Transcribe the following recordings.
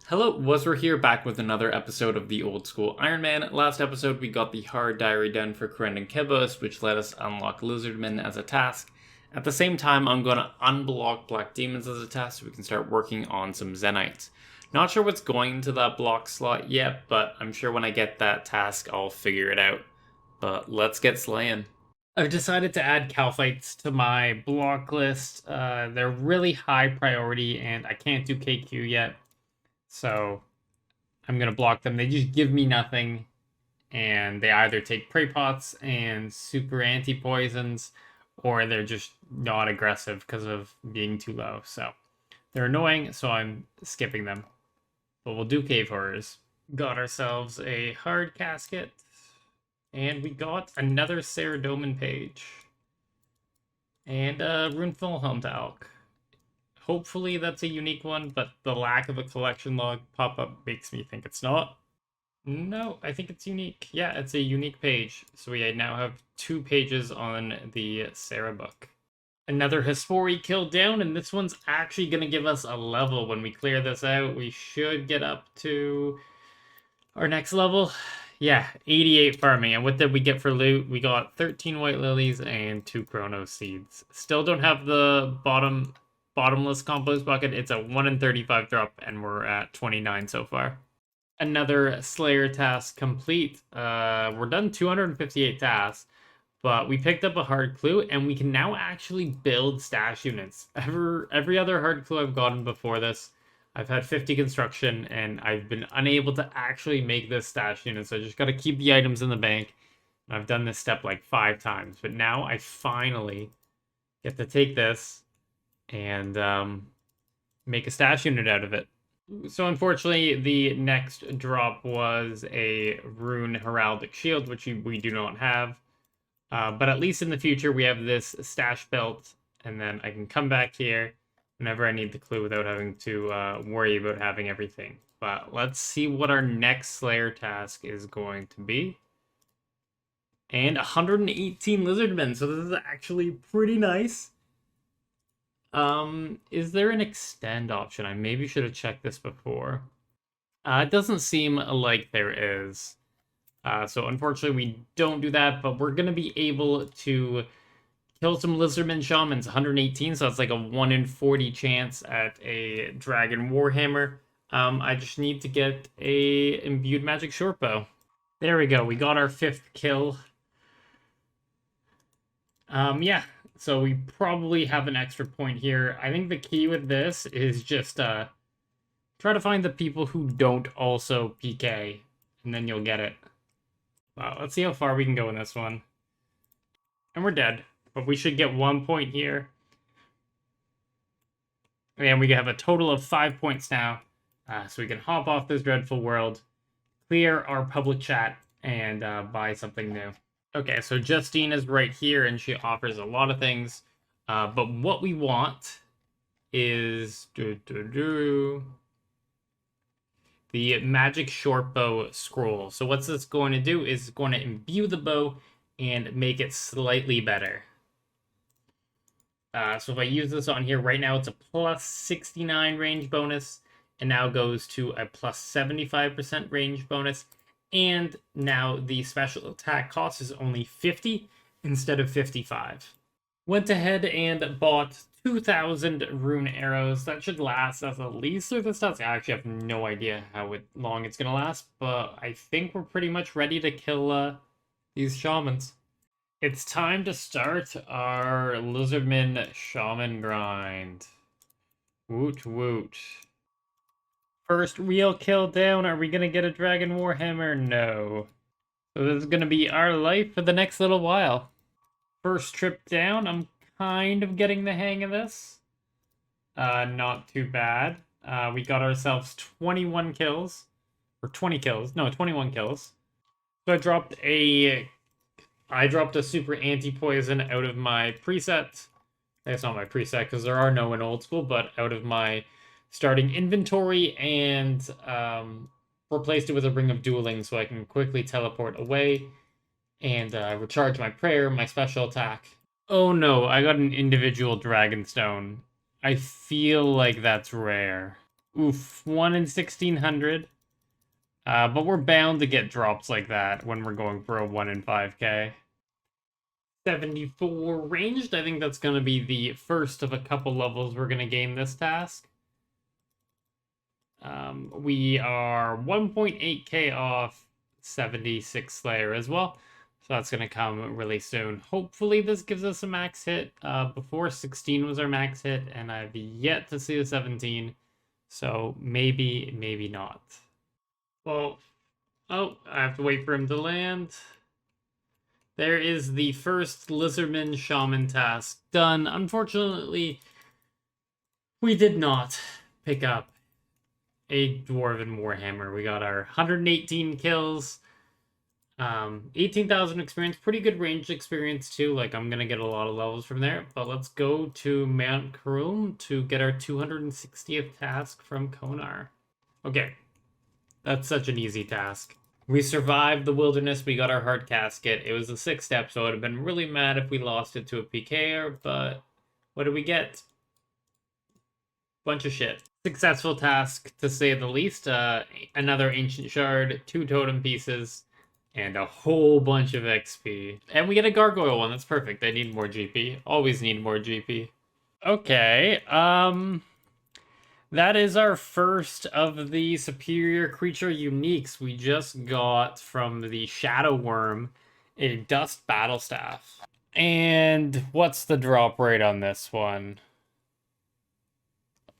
Hello, Waswere here, back with another episode of the Old School Ironman. Last episode, we got the hard diary done for Karen and Kibos, which let us unlock Lizardmen as a task. At the same time, I'm going to unblock Black Demons as a task so we can start working on some Zenites. Not sure what's going into that block slot yet, but I'm sure when I get that task, I'll figure it out. But let's get slaying. I've decided to add Calphites to my block list. They're really high priority, and I can't do KQ yet. So I'm going to block them. They just give me nothing. And they either take prey pots and super anti-poisons, or they're just not aggressive because of being too low. So they're annoying, so I'm skipping them. But we'll do Cave Horrors. Got ourselves a hard casket. And we got another Saradomin page. And a Runeful Helm Talc. Hopefully that's a unique one, but the lack of a collection log pop-up makes me think it's not. No, I think it's unique. Yeah, it's a unique page. So we now have 2 pages on the Sarah book. Another Hespori kill down, and this one's actually going to give us a level. When we clear this out, we should get up to our next level. Yeah, 88 farming. And what did we get for loot? We got 13 white lilies and 2 chrono seeds. Still don't have the bottomless compost bucket. It's a 1 in 35 drop, and we're at 29 so far. Another Slayer task complete. We're done 258 tasks, but we picked up a hard clue, and we can now actually build stash units. Every other hard clue I've gotten before this, I've had 50 construction, and I've been unable to actually make this stash unit, so I just got to keep the items in the bank. And I've done this step like 5 times, but now I finally get to take this and make a stash unit out of it. So unfortunately, the next drop was a Rune Heraldic Shield, which we do not have. But at least in the future, we have this stash belt, and then I can come back here whenever I need the clue without having to worry about having everything. But let's see what our next Slayer task is going to be. And 118 Lizardmen, so this is actually pretty nice. Is there an extend option? I maybe should have checked this before. It doesn't seem like there is. So unfortunately we don't do that, but we're going to be able to kill some Lizardmen Shamans. 118, so that's like a 1 in 40 chance at a Dragon Warhammer. I just need to get a Imbued Magic Shortbow. There we go, we got our 5th kill. Yeah. So we probably have an extra point here. I think the key with this is just try to find the people who don't also PK, and then you'll get it. Wow, let's see how far we can go in this one. And we're dead, but we should get 1 point here. And we have a total of 5 points now. So we can hop off this dreadful world, clear our public chat, and buy something new. Okay, so Justine is right here, and she offers a lot of things. But what we want is the Magic Shortbow Scroll. So what's this going to do is it's going to imbue the bow and make it slightly better. So if I use this on here right now, it's a plus 69 range bonus, and now goes to a plus 75% range bonus. And now the special attack cost is only 50 instead of 55. Went ahead and bought 2,000 rune arrows. That should last us at least through this task. I actually have no idea how long it's going to last, but I think we're pretty much ready to kill these shamans. It's time to start our Lizardman Shaman grind. Woot woot. First real kill down. Are we going to get a Dragon Warhammer? No. So this is going to be our life for the next little while. First trip down. I'm kind of getting the hang of this. Not too bad. We got ourselves 21 kills. Or 20 kills. No, 21 kills. So I dropped a super anti-poison out of my preset. That's not my preset because there are no in old school, but out of my starting inventory, and replaced it with a Ring of Dueling so I can quickly teleport away and recharge my prayer, my special attack. Oh no, I got an individual Dragonstone. I feel like that's rare. Oof, 1 in 1600. But we're bound to get drops like that when we're going for a 1 in 5k. 74 ranged. I think that's going to be the first of a couple levels we're going to gain this task. We are 1.8k off 76 Slayer as well. So that's going to come really soon. Hopefully this gives us a max hit. Before 16 was our max hit, and I've yet to see a 17. So maybe, maybe not. Well, oh, I have to wait for him to land. There is the first Lizardman Shaman task done. Unfortunately, we did not pick up a Dwarven Warhammer. We got our 118 kills, 18,000 experience. Pretty good ranged experience too. Like, I'm going to get a lot of levels from there. But let's go to Mount Karum to get our 260th task from Konar. Okay, that's such an easy task. We survived the wilderness, we got our hard casket. It was a 6-step, so I would have been really mad if we lost it to a PKer, but what did we get? Bunch of shit. Successful task, to say the least. Another ancient shard, 2 totem pieces, and a whole bunch of XP. And we get a gargoyle one, that's perfect. I need more GP. Always need more GP. Okay, that is our first of the superior creature uniques we just got from the Shadow Worm, a Dust Battle Staff. And what's the drop rate on this one?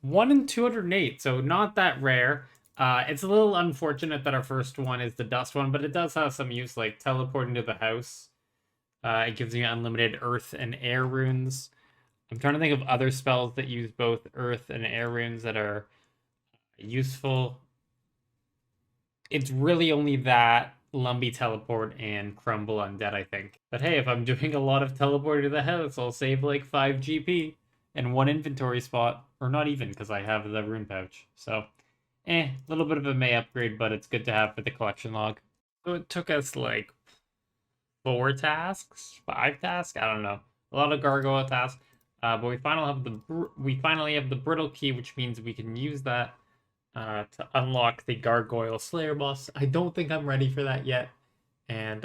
1 in 208, so not that rare. It's a little unfortunate that our first one is the Dust one, but it does have some use, like teleporting to the house. It gives you unlimited Earth and Air runes. I'm trying to think of other spells that use both Earth and Air runes that are useful. It's really only that, Lumpy Teleport, and Crumble Undead, I think. But hey, if I'm doing a lot of teleporting to the house, I'll save like 5 GP and 1 inventory spot. Or not even, because I have the rune pouch. So, a little bit of a May upgrade, but it's good to have for the collection log. So it took us like 4 tasks? 5 tasks? I don't know. A lot of gargoyle tasks. But we finally have the brittle key, which means we can use that to unlock the gargoyle slayer boss. I don't think I'm ready for that yet, and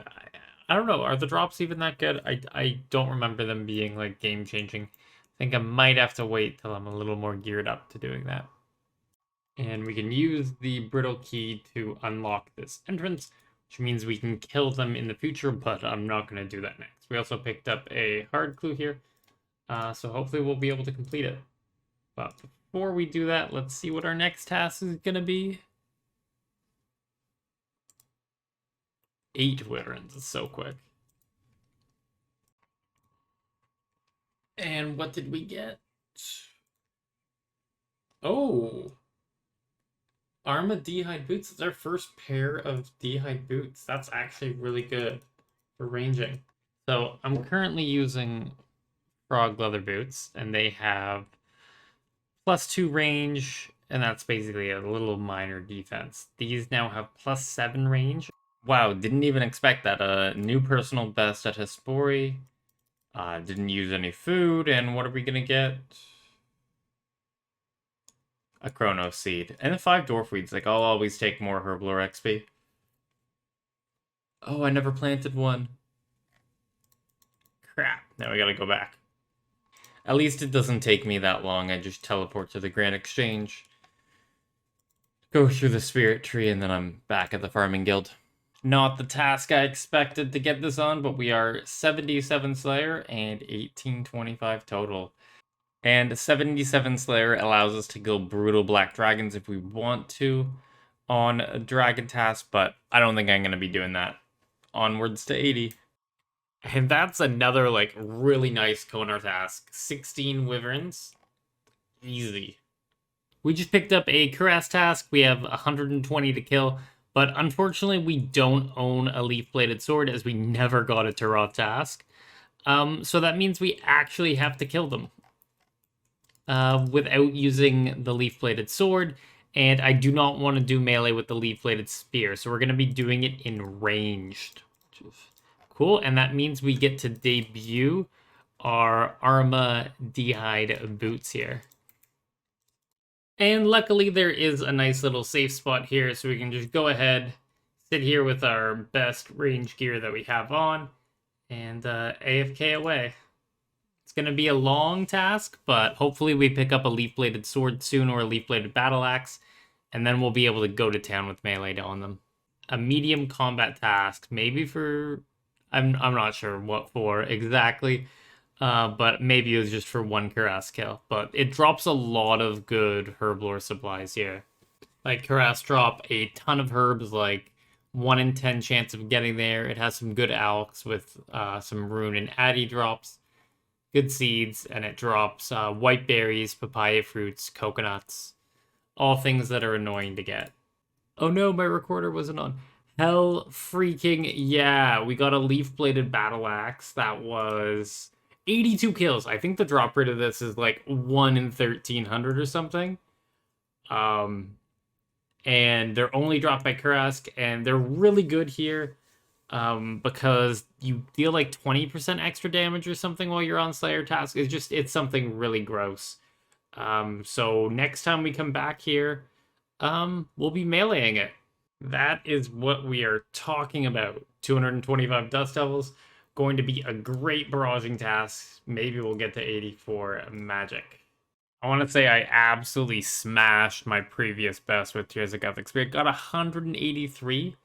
I don't know. Are the drops even that good? I don't remember them being like game changing. I think I might have to wait till I'm a little more geared up to doing that. And we can use the brittle key to unlock this entrance, which means we can kill them in the future, but I'm not going to do that next. We also picked up a hard clue here. So hopefully we'll be able to complete it. But before we do that, let's see what our next task is going to be. 8 wyverns. It's so quick. And what did we get? Oh! Arma D'hide boots is our first pair of D'hide boots. That's actually really good for ranging. So I'm currently using frog leather boots, and they have +2 range, and that's basically a little minor defense. These now have +7 range. Wow, didn't even expect that. New personal best at Hespori. Didn't use any food, and what are we gonna get? A Chronos Seed. And 5 Dwarf Weeds. Like, I'll always take more Herblore XP. Oh, I never planted one. Crap. Now we gotta go back. At least it doesn't take me that long. I just teleport to the Grand Exchange, go through the Spirit Tree, and then I'm back at the Farming Guild. Not the task I expected to get this on, but we are 77 Slayer and 1825 total. And 77 Slayer allows us to kill brutal black dragons if we want to on a dragon task, but I don't think I'm going to be doing that. Onwards to 80. And that's another, like, really nice Konar task. 16 wyverns. Easy. We just picked up a Cuirass task. We have 120 to kill. But unfortunately, we don't own a leaf-bladed sword, as we never got a Tarot task. So that means we actually have to kill them without using the leaf-bladed sword. And I do not want to do melee with the leaf-bladed spear. So we're going to be doing it in ranged. Cool, and that means we get to debut our Arma D'hide boots here. And luckily there is a nice little safe spot here, so we can just go ahead, sit here with our best range gear that we have on, and AFK away. It's going to be a long task, but hopefully we pick up a leaf-bladed sword soon or a leaf-bladed battle axe, and then we'll be able to go to town with melee on them. A medium combat task, maybe for... I'm not sure what for exactly, but maybe it was just for one Cuirass kill. But it drops a lot of good herblore supplies here. Like, Cuirass drop a ton of herbs, like 1 in 10 chance of getting there. It has some good alks with some rune and addy drops, good seeds, and it drops white berries, papaya fruits, coconuts, all things that are annoying to get. Oh no, my recorder wasn't on. Hell freaking yeah, we got a leaf-bladed battle axe that was 82 kills. I think the drop rate of this is like 1 in 1,300 or something. And they're only dropped by Kurask, and they're really good here because you deal like 20% extra damage or something while you're on Slayer task. It's something really gross. So next time we come back here, we'll be meleeing it. That is what we are talking about. 225 Dust Devils. Going to be a great barraging task. Maybe we'll get to 84 magic. I want to say I absolutely smashed my previous best with Tears of Geth XP. I got 183.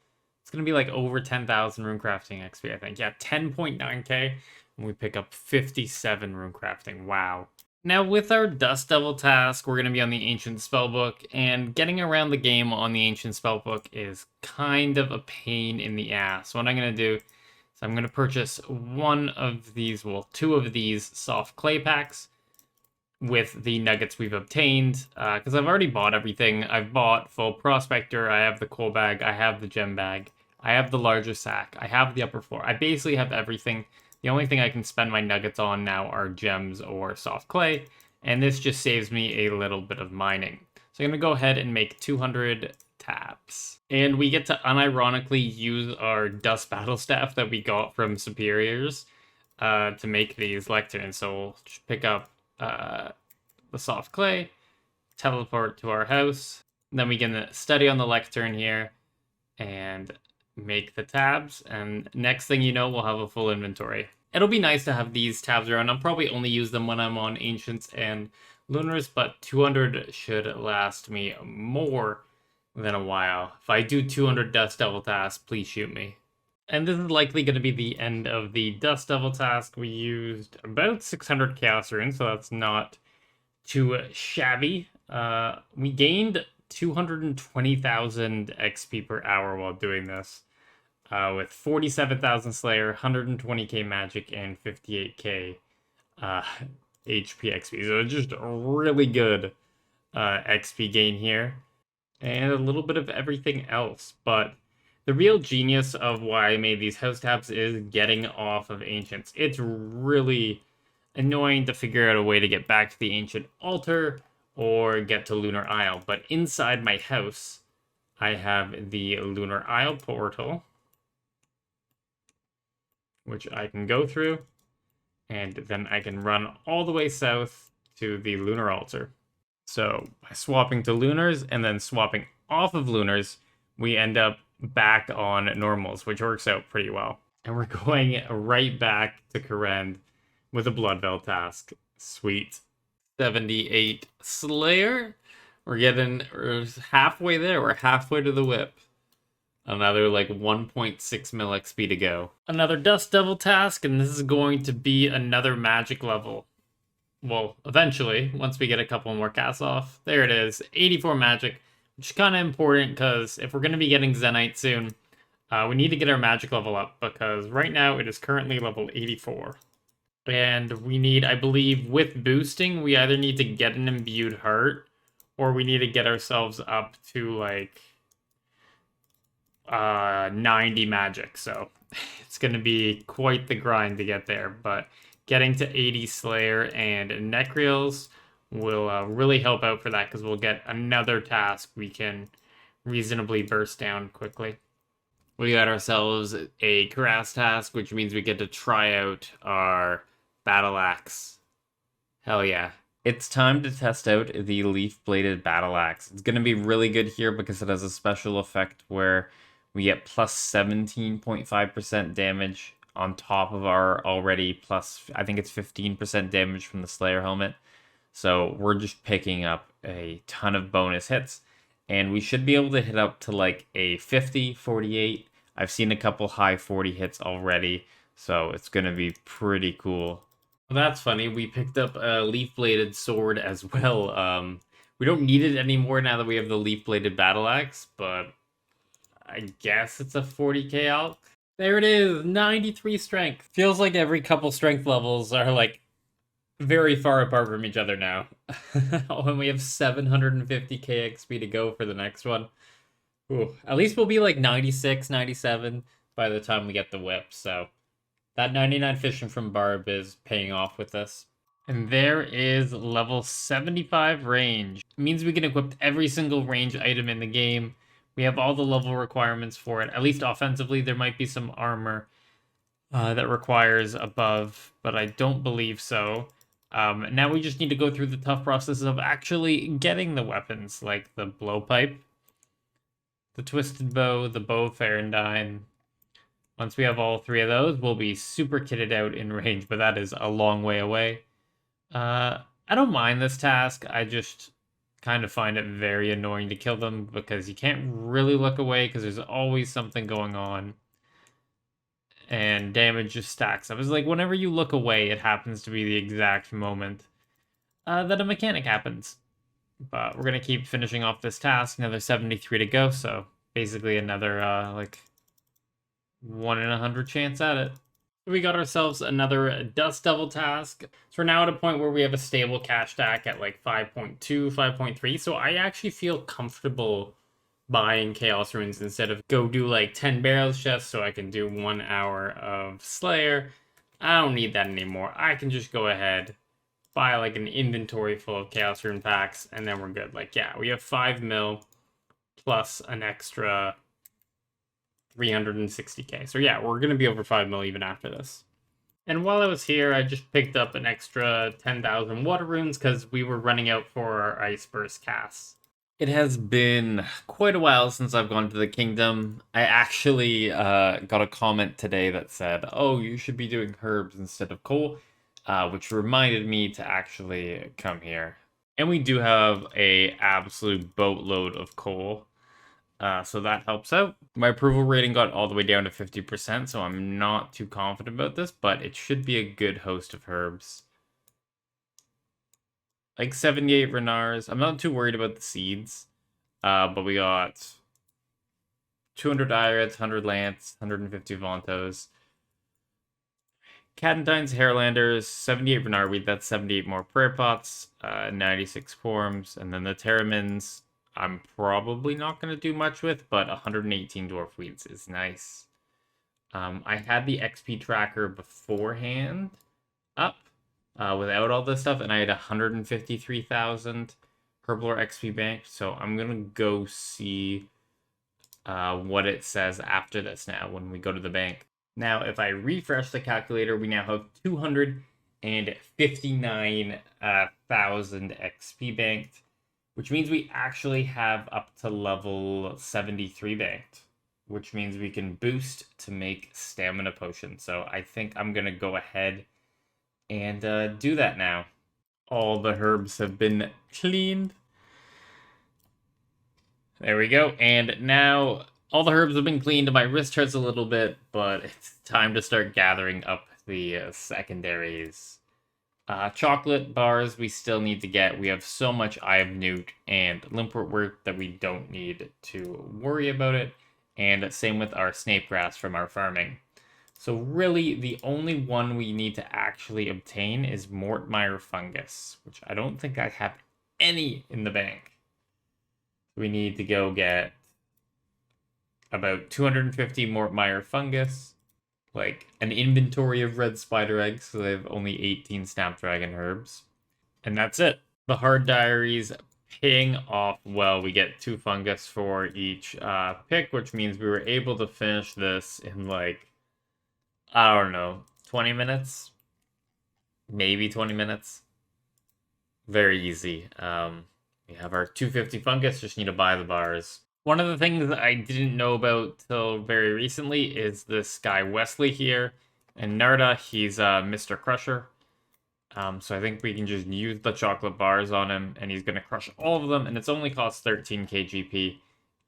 It's going to be like over 10,000 runecrafting XP, I think. Yeah, 10.9k. And we pick up 57 runecrafting. Wow. Now, with our Dust Devil task, we're going to be on the Ancient Spellbook, and getting around the game on the Ancient Spellbook is kind of a pain in the ass. What I'm going to do is I'm going to purchase two of these soft clay packs with the nuggets we've obtained, because I've already bought everything. I've bought full Prospector, I have the coal bag, I have the gem bag, I have the larger sack, I have the upper floor. I basically have everything. The only thing I can spend my nuggets on now are gems or soft clay, and this just saves me a little bit of mining. So I'm going to go ahead and make 200 tabs. And we get to unironically use our Dust Battle Staff that we got from Superiors to make these lecterns. So we'll just pick up the soft clay, teleport to our house, then we can study on the lectern here, and make the tabs, and next thing you know, we'll have a full inventory. It'll be nice to have these tabs around. I'll probably only use them when I'm on Ancients and Lunars, but 200 should last me more than a while. If I do 200 Dust Devil tasks, please shoot me. And this is likely going to be the end of the Dust Devil task. We used about 600 Chaos Runes, so that's not too shabby. We gained 220,000 XP per hour while doing this, with 47,000 Slayer, 120k Magic, and 58k HP XP. So just a really good XP gain here, and a little bit of everything else. But the real genius of why I made these house tabs is getting off of Ancients. It's really annoying to figure out a way to get back to the Ancient Altar or get to Lunar Isle. But inside my house, I have the Lunar Isle portal, which I can go through, and then I can run all the way south to the Lunar Altar. So by swapping to Lunars and then swapping off of Lunars, we end up back on normals, which works out pretty well. And we're going right back to Kourend with a Bloodveil task. Sweet. 78 Slayer. We're halfway there. We're halfway to the whip. Another like 1.6 mil XP to go. Another Dust Devil task, and this is going to be another magic level. Well, eventually, once we get a couple more casts off. There it is, 84 magic, which is kind of important because if we're going to be getting Zenyte soon, we need to get our magic level up, because right now it is currently level 84. And we need, I believe, with boosting, we either need to get an imbued heart, or we need to get ourselves up to like 90 magic. So it's going to be quite the grind to get there, but getting to 80 Slayer and Necrials will really help out for that, because we'll get another task we can reasonably burst down quickly. We got ourselves a Cuirass task, which means we get to try out our Battle Axe. Hell yeah. It's time to test out the leaf-bladed battle axe. It's going to be really good here because it has a special effect where we get plus 17.5% damage on top of our already plus, I think it's 15% damage from the Slayer helmet. So we're just picking up a ton of bonus hits. And we should be able to hit up to like a 50, 48. I've seen a couple high 40 hits already. So it's going to be pretty cool. Well, that's funny. We picked up a leaf-bladed sword as well. We don't need it anymore now that we have the leaf-bladed battle axe, but I guess it's a 40k alch. There it is, 93 strength. Feels like every couple strength levels are like very far apart from each other now. When we have 750k XP to go for the next one. Ooh, at least we'll be like 96, 97 by the time we get the whip, so that 99 fishing from Barb is paying off with this. And there is level 75 range. It means we can equip every single range item in the game. We have all the level requirements for it. At least offensively, there might be some armor that requires above, but I don't believe so. Now we just need to go through the tough process of actually getting the weapons, like the blowpipe, the twisted bow, the bow Farendine. Once we have all three of those, we'll be super kitted out in range, but that is a long way away. I don't mind this task. I just kind of find it very annoying to kill them because you can't really look away because there's always something going on. And damage just stacks up. It's like whenever you look away, it happens to be the exact moment that a mechanic happens. But we're going to keep finishing off this task. Another 73 to go, so basically another like 1 in 100 chance at it. We got ourselves another Dust Devil task. So we're now at a point where we have a stable cash stack at like 5.2, 5.3. So I actually feel comfortable buying Chaos Runes instead of go do like 10 barrels chests so I can do 1 hour of Slayer. I don't need that anymore. I can just go ahead, buy like an inventory full of Chaos Rune packs, and then we're good. Like, yeah, we have 5 mil plus an extra 360k. So yeah, we're going to be over 5 mil even after this. And while I was here, I just picked up an extra 10,000 water runes because we were running out for our ice burst casts. It has been quite a while since I've gone to the kingdom. I actually got a comment today that said, oh, you should be doing herbs instead of coal, which reminded me to actually come here. And we do have a absolute boatload of coal. So that helps out. My approval rating got all the way down to 50%, so I'm not too confident about this, but it should be a good host of herbs. Like 78 Renars. I'm not too worried about the seeds, but we got 200 Irids, 100 Lance, 150 Vontos. Cadendine's Hairlanders, 78 Renarweed, that's 78 more Prayer Pots, 96 Forms, and then the Terramins, I'm probably not going to do much with, but 118 Dwarf Weeds is nice. I had the XP tracker beforehand up without all this stuff, and I had 153,000 Herblore XP banked, so I'm going to go see what it says after this now when we go to the bank. Now, if I refresh the calculator, we now have 259,000 XP banked, which means we actually have up to level 73 banked, which means we can boost to make stamina potions. So I think I'm going to go ahead and do that now. All the herbs have been cleaned. There we go. And now all the herbs have been cleaned. My wrist hurts a little bit, but it's time to start gathering up the secondaries. Chocolate bars we still need to get. We have so much Eye of Newt and Limpwort work that we don't need to worry about it. And same with our Snape Grass from our farming. So really, the only one we need to actually obtain is Mortmire Fungus, which I don't think I have any in the bank. We need to go get about 250 Mortmire Fungus, like an inventory of red spider eggs, so they have only 18 Snapdragon herbs. And that's it. The hard diaries paying off well. We get 2 fungus for each pick, which means we were able to finish this in like, I don't know, 20 minutes? Maybe 20 minutes. Very easy. We have our 250 fungus, just need to buy the bars. One of the things that I didn't know about till very recently is this guy Wesley here. And Narda, he's Mr. Crusher. So I think we can just use the chocolate bars on him, and he's going to crush all of them, and it's only cost 13 KGP,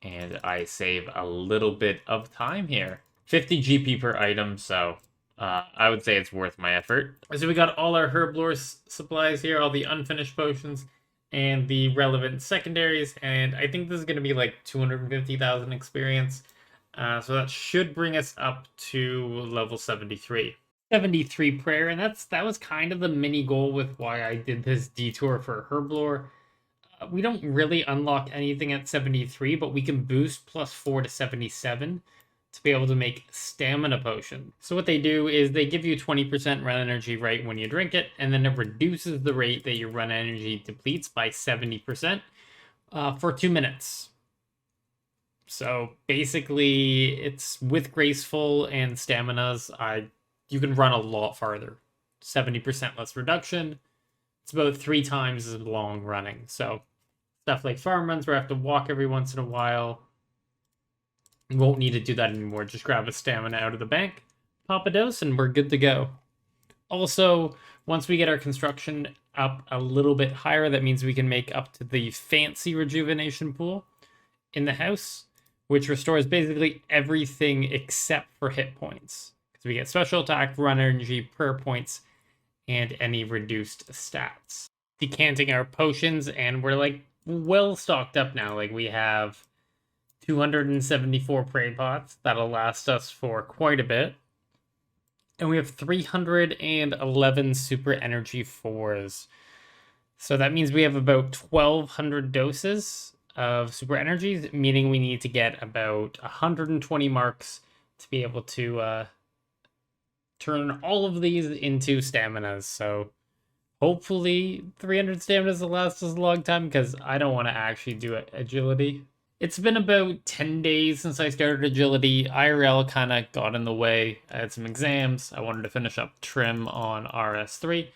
and I save a little bit of time here. 50 GP per item, so I would say it's worth my effort. So we got all our herb lore supplies here, all the unfinished potions, and the relevant secondaries, and I think this is going to be like 250,000 experience. So that should bring us up to level 73. 73 prayer, and that was kind of the mini goal with why I did this detour for Herblore. We don't really unlock anything at 73, but we can boost +4 to 77 to be able to make stamina potion. So what they do is they give you 20% run energy right when you drink it, and then it reduces the rate that your run energy depletes by 70% for 2 minutes. So basically, it's with Graceful and Staminas, you can run a lot farther. 70% less reduction. It's about 3 times as long running. So stuff like farm runs where I have to walk every once in a while, you won't need to do that anymore. Just grab a stamina out of the bank, pop a dose, and we're good to go. Also, once we get our construction up a little bit higher, that means we can make up to the fancy rejuvenation pool in the house, which restores basically everything except for hit points. We get special attack, run energy, prayer points, and any reduced stats. Decanting our potions, and we're like well stocked up now. Like we have 274 prayer pots that'll last us for quite a bit. And we have 311 super energy 4s. So that means we have about 1,200 doses of super energies, meaning we need to get about 120 marks to be able to turn all of these into staminas. So hopefully 300 staminas will last us a long time, because I don't want to actually do agility. It's been about 10 days since I started agility. IRL kind of got in the way. I had some exams. I wanted to finish up trim on RS3.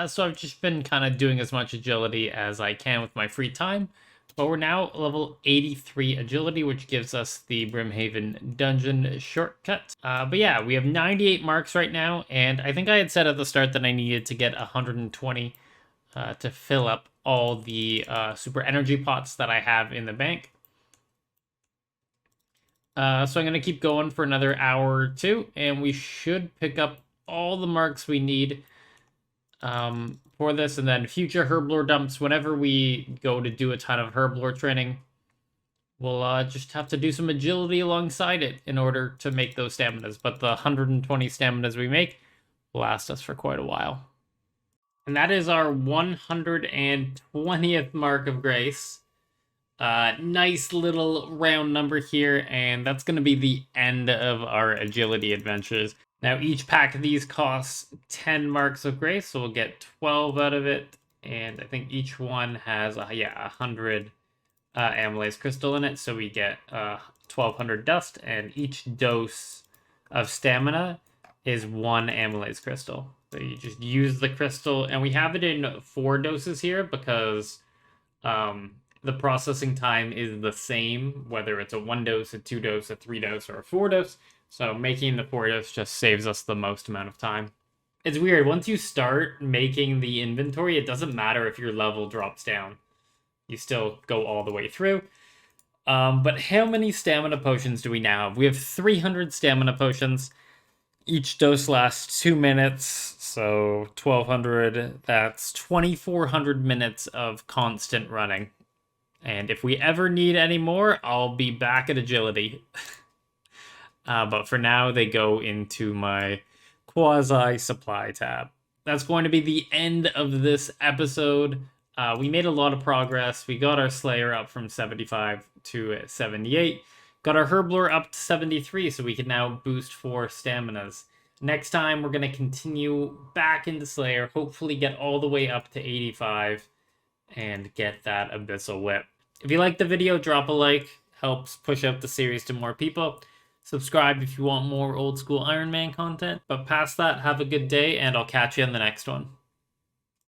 So I've just been kind of doing as much agility as I can with my free time. But we're now level 83 agility, which gives us the Brimhaven dungeon shortcut. But yeah, we have 98 marks right now, and I think I had said at the start that I needed to get 120 to fill up all the super energy pots that I have in the bank. So I'm going to keep going for another hour or two, and we should pick up all the marks we need for this, and then future herblore dumps. Whenever we go to do a ton of herblore training, we'll just have to do some agility alongside it in order to make those staminas. But the 120 staminas we make will last us for quite a while. And that is our 120th mark of grace. Nice little round number here, and that's going to be the end of our agility adventures. Now, each pack of these costs 10 marks of grace, so we'll get 12 out of it, and I think each one has, 100 amylase crystal in it, so we get 1,200 dust, and each dose of stamina is 1 amylase crystal. So you just use the crystal, and we have it in 4 doses here because the processing time is the same, whether it's a 1 dose, a 2 dose, a 3 dose, or a 4 dose. So making the 4 dose just saves us the most amount of time. It's weird. Once you start making the inventory, it doesn't matter if your level drops down. You still go all the way through. But how many stamina potions do we now have? We have 300 stamina potions. Each dose lasts 2 minutes, so 1,200. That's 2,400 minutes of constant running. And if we ever need any more, I'll be back at agility. But for now, they go into my quasi-supply tab. That's going to be the end of this episode. We made a lot of progress. We got our Slayer up from 75 to 78. Got our Herblore up to 73, so we can now boost 4 staminas. Next time, we're going to continue back into Slayer, hopefully get all the way up to 85, and get that Abyssal Whip. If you liked the video, drop a like. Helps push out the series to more people. Subscribe if you want more old school Iron Man content. But past that, have a good day, and I'll catch you in the next one.